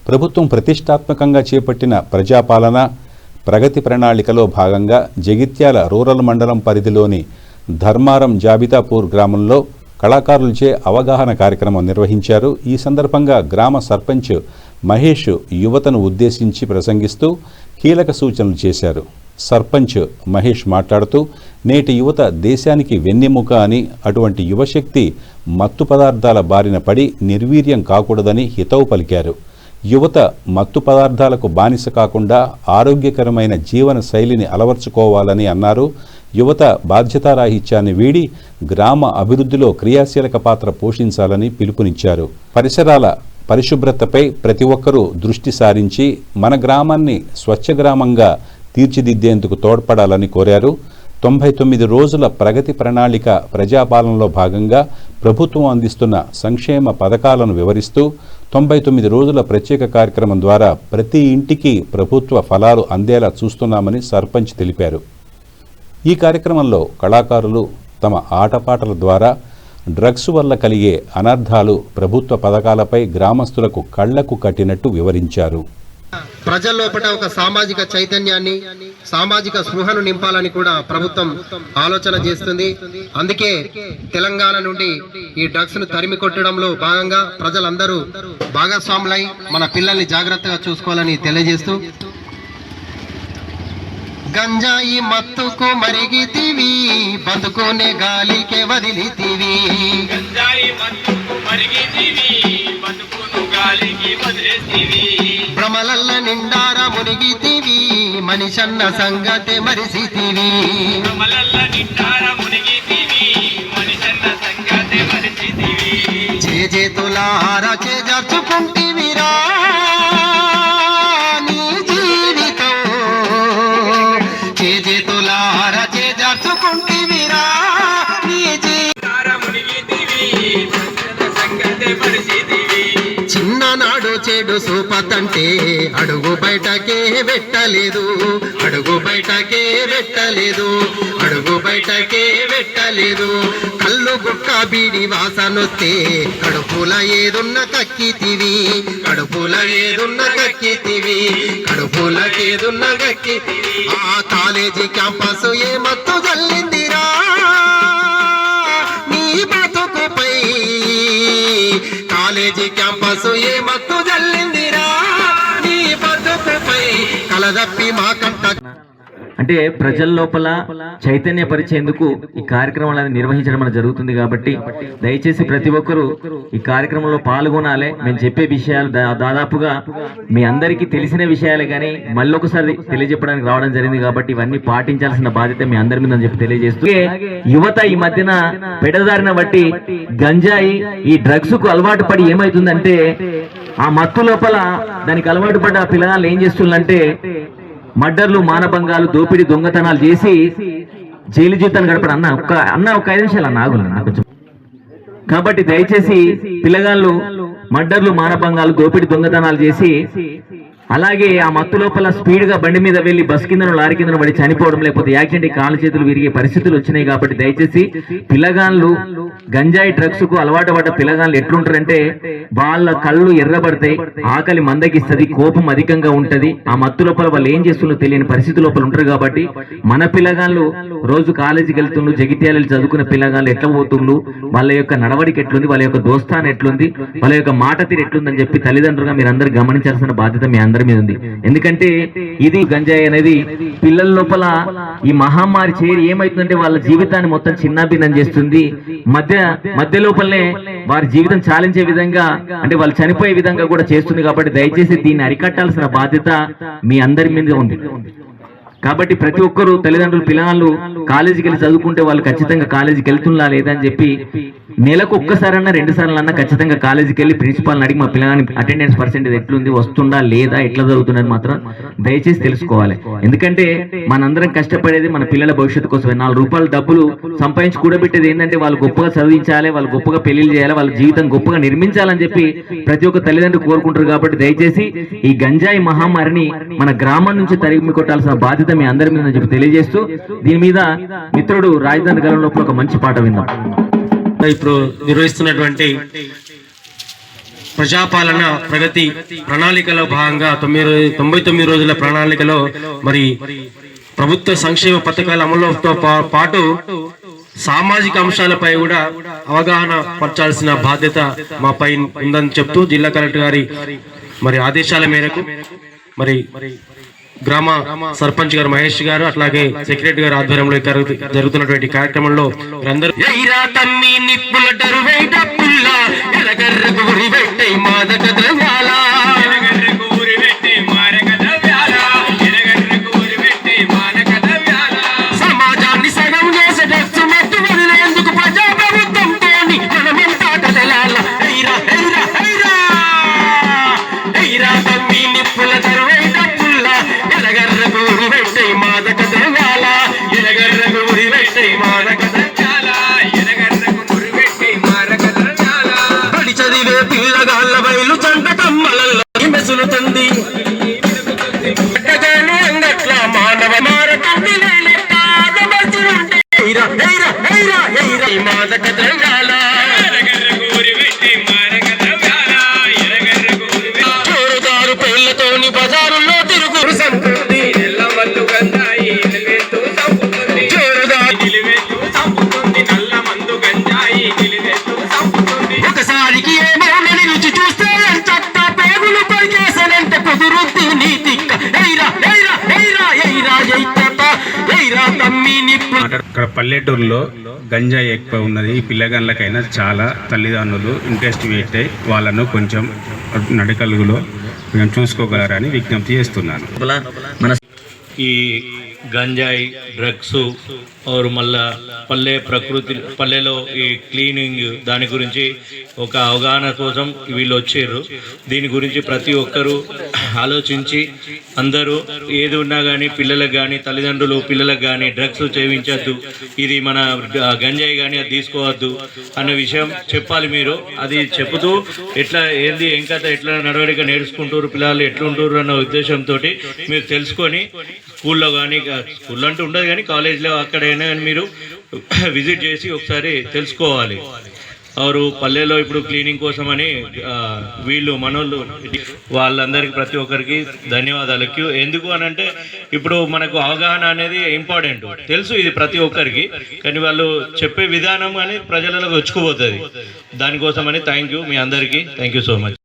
ప్రభుత్వం ప్రతిష్టాత్మకంగా చేపట్టిన ప్రజాపాలన ప్రగతి ప్రణాళికలో భాగంగా జగిత్యాల రూరల్ మండలం పరిధిలోని ధర్మారం జాబితాపూర్ గ్రామంలో కళాకారులచే అవగాహన కార్యక్రమం నిర్వహించారు. ఈ సందర్భంగా గ్రామ సర్పంచ్ మహేష్ యువతను ఉద్దేశించి ప్రసంగిస్తూ కీలక సూచనలు చేశారు. సర్పంచ్ మహేష్ మాట్లాడుతూ నేటి యువత దేశానికి వెన్నెముక అని, అటువంటి యువశక్తి మత్తు పదార్థాల బారిన పడి నిర్వీర్యం కాకూడదని హితవు పలికారు. యువత మత్తు పదార్థాలకు బానిస కాకుండా ఆరోగ్యకరమైన జీవన శైలిని అలవర్చుకోవాలని అన్నారు. యువత బాధ్యతారాహిత్యాన్ని వీడి గ్రామ అభివృద్ధిలో క్రియాశీలక పాత్ర పోషించాలని పిలుపునిచ్చారు. పరిసరాల పరిశుభ్రతపై ప్రతి ఒక్కరూ దృష్టి సారించి మన గ్రామాన్ని స్వచ్ఛ గ్రామంగా తీర్చిదిద్దేందుకు తోడ్పడాలని కోరారు. 99 రోజుల ప్రగతి ప్రణాళిక ప్రజాపాలనలో భాగంగా ప్రభుత్వం అందిస్తున్న సంక్షేమ పథకాలను వివరిస్తూ 99 రోజుల ప్రత్యేక కార్యక్రమం ద్వారా ప్రతి ఇంటికి ప్రభుత్వ ఫలాలు అందేలా చూస్తున్నామని సర్పంచ్ తెలిపారు. ఈ కార్యక్రమంలో కళాకారులు తమ ఆటపాటల ద్వారా డ్రగ్స్ వల్ల కలిగే అనర్థాలు, ప్రభుత్వ పథకాలపై గ్రామస్తులకు కళ్లకు కట్టినట్టు వివరించారు. ప్రజల్లోపట ఒక సామాజిక చైతన్యాన్ని, సామాజిక స్పృహను నింపాలని కూడా ప్రభుత్వం ఆలోచన చేస్తుంది. అందుకే తెలంగాణ నుండి ఈ డ్రగ్స్ ను తరిమి కొట్టడంలో భాగంగా ప్రజలందరూ భాగస్వాములై మన పిల్లల్ని జాగ్రత్తగా చూసుకోవాలని తెలియజేస్తూ, గంజాయి మత్తుకు మరిగితివి, బతుకునే గాలికే వదిలితివి, గంజాయి మత్తుకు మరిగితివి, బతుకును గాలికి వదిలితివి, భ్రమలల్ల నిండార మునిగితివి, మనిషన్న సంగతే మరిసితివి, భ్రమలల్ల నిండార మునిగితివి, మనిషన్న సంగతే మరిసితివి, చేతులార చేజర్చుకుంటివిరా నీ జీవితం, చేతులార చేజర్చుకుంటివిరా నీ జీవితార మునిగితివి, సంగతే మరిసితివి, చిన్ననాడు చెడు సూపతంటే అడుగు బయటకే పెట్టలేదు, అడుగు బయటకే పెట్టలేదు, అడుగు బయటకే పెట్టలేదు, కళ్ళు గుక్క బీడి వాసనొస్తే కడుపుల ఏదున్న కక్కితివి, కడుపుల ఏదున్న కక్కితివి, కడుపుల ఏదున్న కక్కితివి, ఆ కాలేజీ క్యాంపస్ ఏ మత్తు జల్లిందిరా నీ బతుకుపై, కాలేజీ క్యాంపస్ ఏ మత్తు జల్లిందిరా నీ బతుకుపై, కలదప్పి మా కంట. అంటే ప్రజల లోపల చైతన్య పరిచేందుకు ఈ కార్యక్రమాలను నిర్వహించడం అనేది జరుగుతుంది. కాబట్టి దయచేసి ప్రతి ఒక్కరూ ఈ కార్యక్రమంలో పాల్గొనాలి. మేము చెప్పే విషయాలు దాదాపుగా మీ అందరికీ తెలిసిన విషయాలే కానీ మళ్ళొకసారి తెలియజెప్పడానికి రావడం జరిగింది. కాబట్టి ఇవన్నీ పాటించాల్సిన బాధ్యత మీ అందరి మీద అని చెప్పి తెలియజేస్తూ, యువత ఈ మధ్యన పెడదారిన బట్టి గంజాయి ఈ డ్రగ్స్ కు అలవాటు పడి ఏమైతుందంటే, ఆ మత్తు లోపల దానికి అలవాటు పడ్డ పిల్లగాళ్ళు ఏం చేస్తుందంటే మర్డర్లు, మానభంగాలు, దోపిడీ, దొంగతనాలు చేసి జైలు జీవితాన్ని గడపడం. అన్న ఒక 5 నిమిషాలు అన్న ఆగులు కొంచెం. కాబట్టి దయచేసి పిల్లగాళ్ళు మర్డర్లు, మానభంగాలు, దోపిడీ, దొంగతనాలు చేసి అలాగే ఆ మత్తు లోపల స్పీడ్ గా బండి మీద వెళ్లి బస్ కిందను, లారీ కిందను పడి చనిపోవడం, లేకపోతే యాక్సిడెంట్ కాళ్ళు చేతులు విరిగే పరిస్థితులు వచ్చినాయి. కాబట్టి దయచేసి పిల్లగాళ్ళు గంజాయి డ్రగ్స్ కు అలవాటు పడ్డ పిల్లగాళ్ళు ఎట్లుంటారంటే వాళ్ళ కళ్ళు ఎర్రబడతాయి, ఆకలి మందగిస్తుంది, కోపం అధికంగా ఉంటది. ఆ మత్తు లోపల వాళ్ళు ఏం చేస్తుందో తెలియని పరిస్థితి లోపల ఉంటారు. కాబట్టి మన పిల్లగాళ్ళు రోజు కాలేజీకి వెళ్తుండ్రు, జగిత్యాల చదువుకున్న పిల్లగాళ్ళు ఎట్లా పోతుండ్రు, వాళ్ళ యొక్క నడవడికి ఎట్లుంది, వాళ్ళ యొక్క దోస్తాన్ ఎట్లుంది, వాళ్ళ యొక్క మాట తీరు ఎట్లుందని చెప్పి తల్లిదండ్రులుగా మీరు అందరూ గమనించాల్సిన బాధ్యత మీ అందరి మీద ఉంది. ఎందుకంటే ఇది గంజాయి అనేది పిల్లల లోపల ఈ మహమ్మారి చేరి ఏమైతుందంటే వాళ్ళ జీవితాన్ని మొత్తం చిన్నాభిన్నం చేస్తుంది. మధ్య లోపలనే వారి జీవితం చాలించే విధంగా, అంటే వాళ్ళు చనిపోయే విధంగా కూడా చేస్తుంది. కాబట్టి దయచేసి దీన్ని అరికట్టాల్సిన బాధ్యత మీ అందరి మీద ఉంది. కాబట్టి ప్రతి ఒక్కరు తల్లిదండ్రులు పిల్లలు కాలేజీకి వెళ్ళి చదువుకుంటే వాళ్ళు ఖచ్చితంగా కాలేజీకి వెళ్తున్నా లేదా అని చెప్పి నెలకు ఒక్కసారన్నా 2 సార్లు ఖచ్చితంగా కాలేజీకి వెళ్ళి ప్రిన్సిపాల్ని అడిగి మా పిల్లగాని అటెండెన్స్ పర్సెంటేజ్ ఎట్లుంది, వస్తుందా లేదా, ఎట్లా చదువుతున్నది మాత్రం దయచేసి తెలుసుకోవాలి. ఎందుకంటే మనందరం కష్టపడేది మన పిల్లల భవిష్యత్తు కోసమే. 4 రూపాయల డబ్బులు సంపాదించి కూడబెట్టేది ఏంటంటే వాళ్ళు గొప్పగా చదివించాలి, వాళ్ళు గొప్పగా పెళ్లిళ్ళు చేయాలి, వాళ్ళ జీవితం గొప్పగా నిర్మించాలని చెప్పి ప్రతి ఒక్క తల్లిదండ్రులు కోరుకుంటారు. కాబట్టి దయచేసి ఈ గంజాయి మహమ్మారిని మన గ్రామం నుంచి తరిమి కొట్టాల్సిన బాధ్యత మీ అందరి మీద చెప్పి తెలియజేస్తూ, దీని మీద మిత్రుడు రాజధాని గలం లోపల ఒక మంచి పాట విందాం. ఇప్పుడు నిర్వహిస్తున్నటువంటి ప్రజాపాలన ప్రగతి ప్రణాళికలో భాగంగా 99 రోజుల ప్రణాళికలో మరి ప్రభుత్వ సంక్షేమ పథకాల అమలుతో పాటు సామాజిక అంశాలపై కూడా అవగాహన పరచాల్సిన బాధ్యత మాపై ఉందని చెప్తూ జిల్లా కలెక్టర్ గారి మరి ఆదేశాల మేరకు మరి గ్రామ సర్పంచ్ గారు మహేష్ గారు అట్లాగే సెక్రటరీ గారి ఆధ్వర్యంలో జరుగుతున్నటువంటి కార్యక్రమంలో అందరూ సమాజాన్ని సగం చేసే డ్రగ్స్ మత్తు వదిలేందుకు ప్రజాప్రభుత్వంతో మనమెంతా కదలాల హైరా తమ్మి నిప్పుల తరువై డప్పుల్లా ఎలగర్రకు ఉరి పెట్టే మాదక ద్రవ్యాల ఎలగర్రకు ఉరి పెట్టే మాదక ద్రవ్యాల ఎలగర్రకు ఉరి పెట్టే మాదక ద్రవ్యాల పడి చదివే పిల్లగాళ్ళ బయలు చంట కమ్మలలో మెసులుతుంది అంగట్ల మానవ మారతుంది మాదక ద్రవ్యాల చోరుదారు పేర్లతోని బజారుల్లో తిరుగు సంతృప్తి ఒకసారికి ఏమోనని రుచి చూస్తే చట్ట పేగులు పరికేసనంటే కుదురుద్ది నీతిక్క అక్కడ పల్లెటూరులో గంజాయి ఎక్కువ ఉన్నది. ఈ పిల్లగాళ్ళకైనా చాలా తల్లిదండ్రులు ఇంట్రెస్ట్ పెట్టి వాళ్ళను కొంచెం నడకలుగులో కొంచెం చూసుకోగలరని విజ్ఞప్తి చేస్తున్నాను. ఈ గంజాయి డ్రగ్స్ और మళ్ళా పల్లెలో ఈ క్లీనింగ్ దాని గురించి ఒక అవగాహన కోసం వీళ్ళు వచ్చారు. దీని గురించి ప్రతి ఒక్కరూ ఆలోచించి అందరూ ఏది ఉన్నా కానీ పిల్లలకు కానీ తల్లిదండ్రులు పిల్లలకు కానీ డ్రగ్స్ సేవించద్దు, ఇది మన గంజాయి కానీ అది తీసుకోవద్దు అన్న విషయం చెప్పాలి. మీరు అది చెబుతూ ఎట్లా ఏంది ఏం కథ ఎట్లా నడవడిక నేర్చుకుంటారు పిల్లలు ఎట్లుంటారు అన్న ఉద్దేశంతో మీరు తెలుసుకొని స్కూల్లో కానీ స్కూల్లో అంటూ ఉండదు కానీ కాలేజ్లో అక్కడైనా మీరు విజిట్ చేసి ఒకసారి తెలుసుకోవాలి. వారు పల్లెలో ఇప్పుడు క్లీనింగ్ కోసం అని వీళ్ళు మనోళ్ళు వాళ్ళందరికీ ప్రతి ఒక్కరికి ధన్యవాదాలు. ఎందుకు అని అంటే ఇప్పుడు మనకు అవగాహన అనేది ఇంపార్టెంట్, తెలుసు ఇది ప్రతి ఒక్కరికి, కానీ వాళ్ళు చెప్పే విధానం అని ప్రజలకు వచ్చుకుపోతుంది. దానికోసమని థ్యాంక్ యూ మీ అందరికీ, థ్యాంక్ యూ సో మచ్.